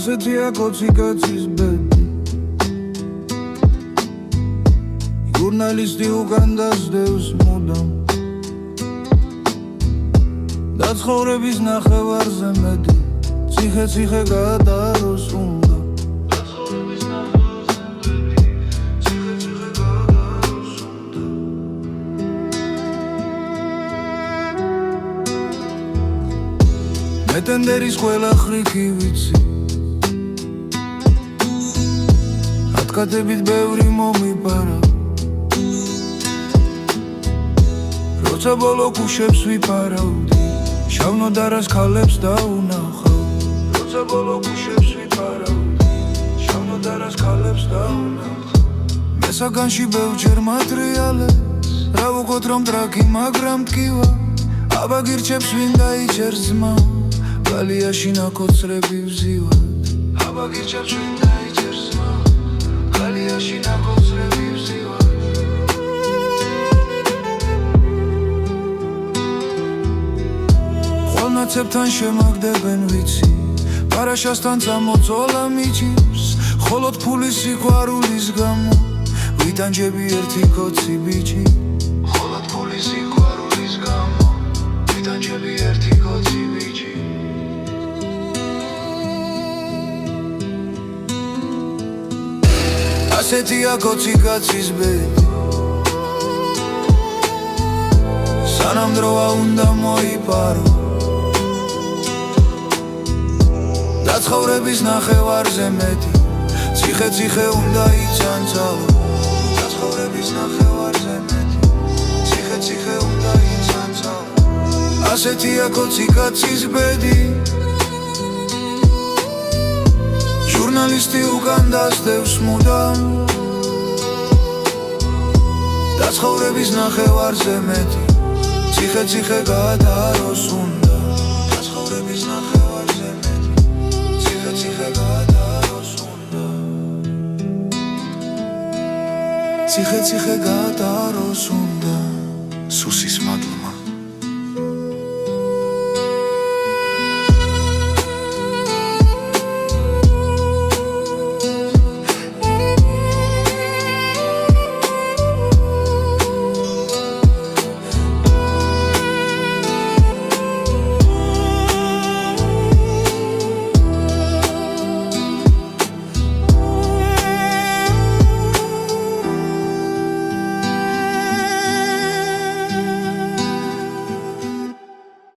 ასეთია კოცი კაცის ბედი ჟურნალისტი უკან დასდევს მუდამ და ცხოვრების ნახევარზე მეტი ციხე გადააროს უნდა მე ტენდერის ყველა ხრიქი ვიცი ათკათებით ბევრი მომიპარა როცა ბოლო გუშებს ვიფარავდი შავნოდარას ქალებს დაუნახავ როცა ბოლო გუშებს ვიფარავდი შავნოდარას ქალებს დაუნახავ მე საგანში ბევრჯერ მატრიალებს რა ვუყოთ რომ ტრაკი მაგრამ ტკივა აბა გირჩევს ვინ დაიჭერს ძმა გალიაში ნაკოცრები ვზივად აბა გირჩევს ვინ დაიჭერს ძმა გალიაში ნაკოცრები ვზივად ნაცებთან შემაგდებენ ვიცი პარაშასთან წამოწოლა მიჭირს ხოლოდ ფულის სიყვარულის გამო ვიტანჯები ერთი კოცი ბიჭი ხოლოდ ფულის სიყვარულის გამო ვიტანჯები ერთი კოცი ბიჭი ასეთია კოცი კაცის ბედი სანამ დროა უნდა მოიპარო და ცხოვრების ნახევარზე მეტი ციხე უნდა იცანცალო და ცხოვრების ნახევარზე მეტი ციხე უნდა იცანცალო ასეთია კოცი კაცის ბედი ჟურნალისტი უკან დასდევს მუდამ და ცხოვრების ნახევარზე მეტი ციხე გადააროს უნდა და ცხოვრების ნახევარზე მეტი ციხე გადააროს უნდა ციხე გადააროს უნდა სუსის მადლ